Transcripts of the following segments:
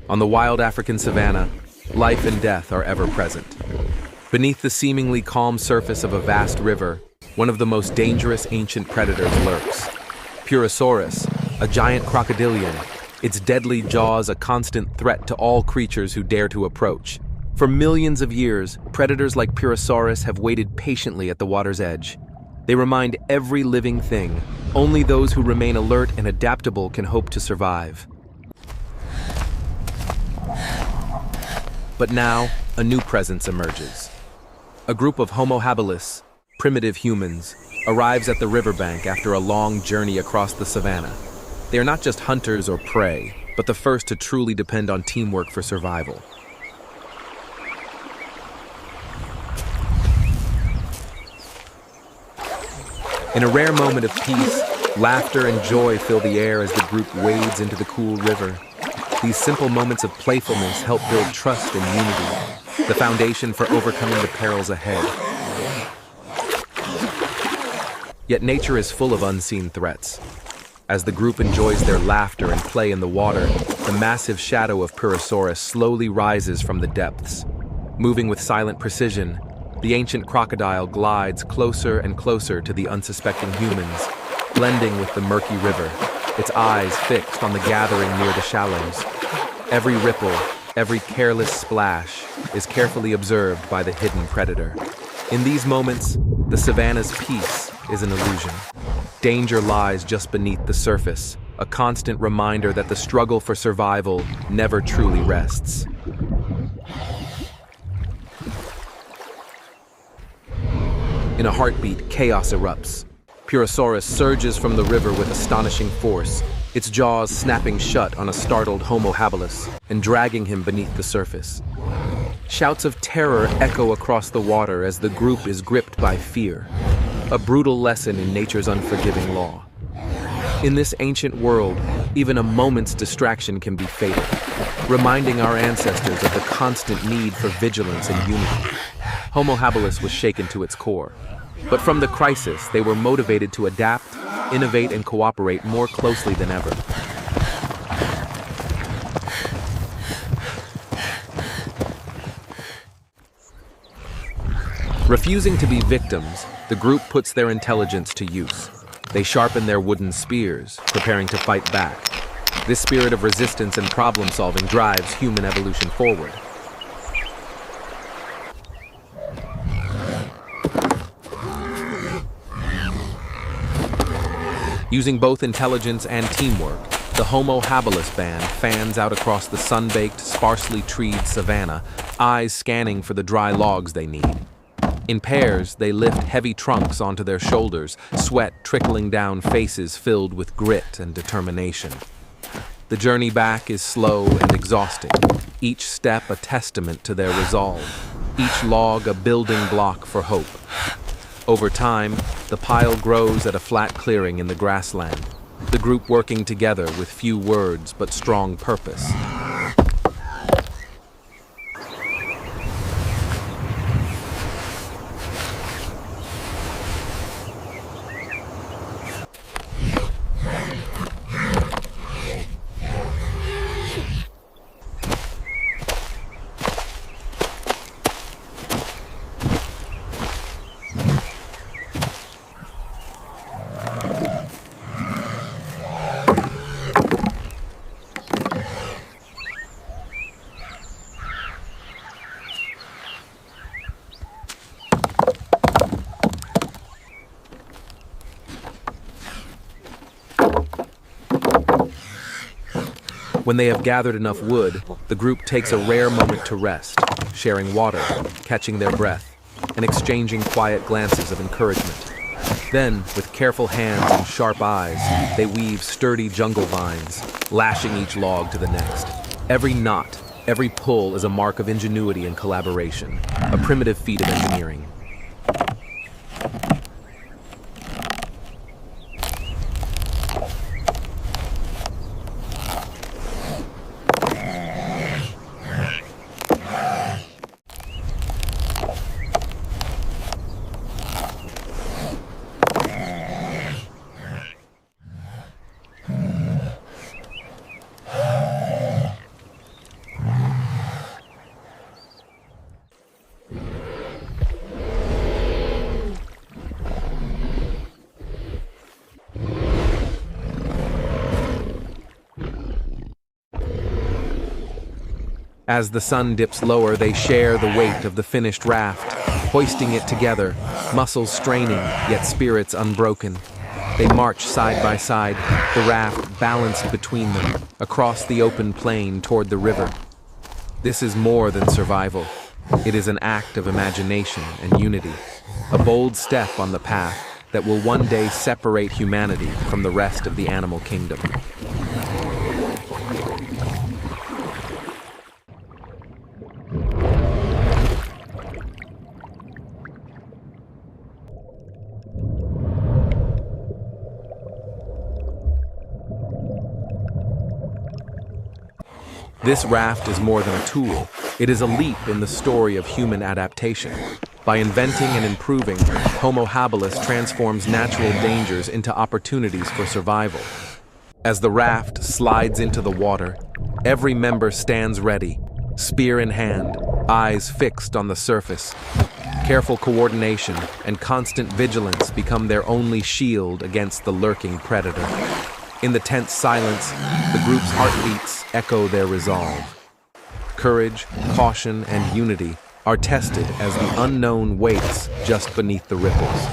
On the wild African savanna, life and death are ever present. Beneath the seemingly calm surface of a vast river, one of the most dangerous ancient predators lurks. Purosaurus, a giant crocodilian, its deadly jaws a constant threat to all creatures who dare to approach. For millions of years, predators like Purosaurus have waited patiently at the water's edge. They remind every living thing, only those who remain alert and adaptable can hope to survive. But now, a new presence emerges. A group of Homo habilis, primitive humans, arrives at the riverbank after a long journey across the savanna. They are not just hunters or prey, but the first to truly depend on teamwork for survival. In a rare moment of peace, laughter and joy fill the air as the group wades into the cool river. These simple moments of playfulness help build trust and unity, the foundation for overcoming the perils ahead. Yet nature is full of unseen threats. As the group enjoys their laughter and play in the water, the massive shadow of Purosaurus slowly rises from the depths. Moving with silent precision, the ancient crocodile glides closer and closer to the unsuspecting humans, blending with the murky river, its eyes fixed on the gathering near the shallows. Every ripple, every careless splash is carefully observed by the hidden predator. In these moments, the savanna's peace is an illusion. Danger lies just beneath the surface, a constant reminder that the struggle for survival never truly rests. In a heartbeat, chaos erupts. Purosaurus surges from the river with astonishing force, its jaws snapping shut on a startled Homo habilis and dragging him beneath the surface. Shouts of terror echo across the water as the group is gripped by fear, a brutal lesson in nature's unforgiving law. In this ancient world, even a moment's distraction can be fatal, reminding our ancestors of the constant need for vigilance and unity. Homo habilis was shaken to its core. But from the crisis, they were motivated to adapt, innovate, and cooperate more closely than ever. Refusing to be victims, the group puts their intelligence to use. They sharpen their wooden spears, preparing to fight back. This spirit of resistance and problem-solving drives human evolution forward. Using both intelligence and teamwork, the Homo habilis band fans out across the sun-baked, sparsely treed savanna, eyes scanning for the dry logs they need. In pairs, they lift heavy trunks onto their shoulders, sweat trickling down faces filled with grit and determination. The journey back is slow and exhausting, each step a testament to their resolve, each log a building block for hope. Over time, the pile grows at a flat clearing in the grassland, the group working together with few words but strong purpose. When they have gathered enough wood, the group takes a rare moment to rest, sharing water, catching their breath, and exchanging quiet glances of encouragement. Then, with careful hands and sharp eyes, they weave sturdy jungle vines, lashing each log to the next. Every knot, every pull is a mark of ingenuity and collaboration, a primitive feat of engineering. As the sun dips lower, they share the weight of the finished raft, hoisting it together, muscles straining, yet spirits unbroken. They march side by side, the raft balanced between them, across the open plain toward the river. This is more than survival. It is an act of imagination and unity, a bold step on the path that will one day separate humanity from the rest of the animal kingdom. This raft is more than a tool. It is a leap in the story of human adaptation. By inventing and improving, Homo habilis transforms natural dangers into opportunities for survival. As the raft slides into the water, every member stands ready, spear in hand, eyes fixed on the surface. Careful coordination and constant vigilance become their only shield against the lurking predator. In the tense silence, the group's heartbeats echo their resolve. Courage, caution, and unity are tested as the unknown waits just beneath the ripples.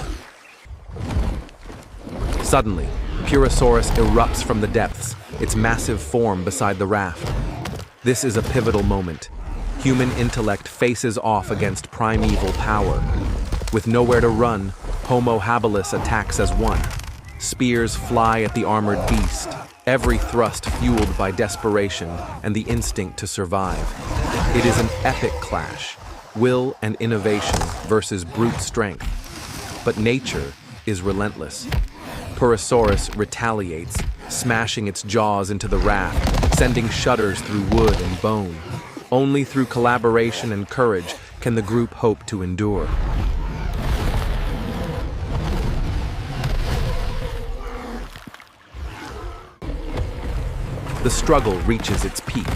Suddenly, Purosaurus erupts from the depths, its massive form beside the raft. This is a pivotal moment. Human intellect faces off against primeval power. With nowhere to run, Homo habilis attacks as one. Spears fly at the armored beast, every thrust fueled by desperation and the instinct to survive. It is an epic clash, will and innovation versus brute strength. But nature is relentless. Purosaurus retaliates, smashing its jaws into the raft, sending shudders through wood and bone. Only through collaboration and courage can the group hope to endure. The struggle reaches its peak.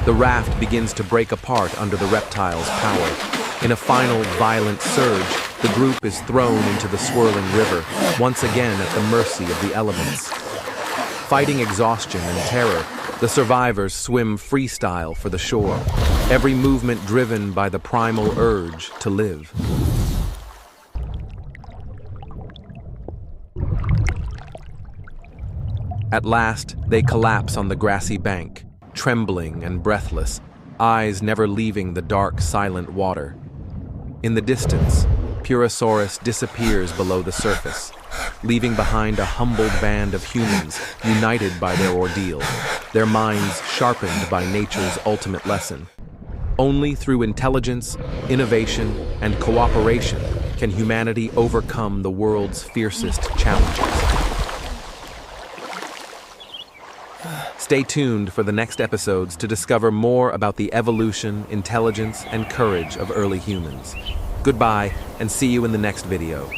The raft begins to break apart under the reptile's power. In a final violent surge, the group is thrown into the swirling river, once again at the mercy of the elements. Fighting exhaustion and terror, the survivors swim freestyle for the shore, every movement driven by the primal urge to live. At last, they collapse on the grassy bank, trembling and breathless, eyes never leaving the dark, silent water. In the distance, Purosaurus disappears below the surface, leaving behind a humbled band of humans united by their ordeal, their minds sharpened by nature's ultimate lesson. Only through intelligence, innovation, and cooperation can humanity overcome the world's fiercest challenges. Stay tuned for the next episodes to discover more about the evolution, intelligence, and courage of early humans. Goodbye, and see you in the next video.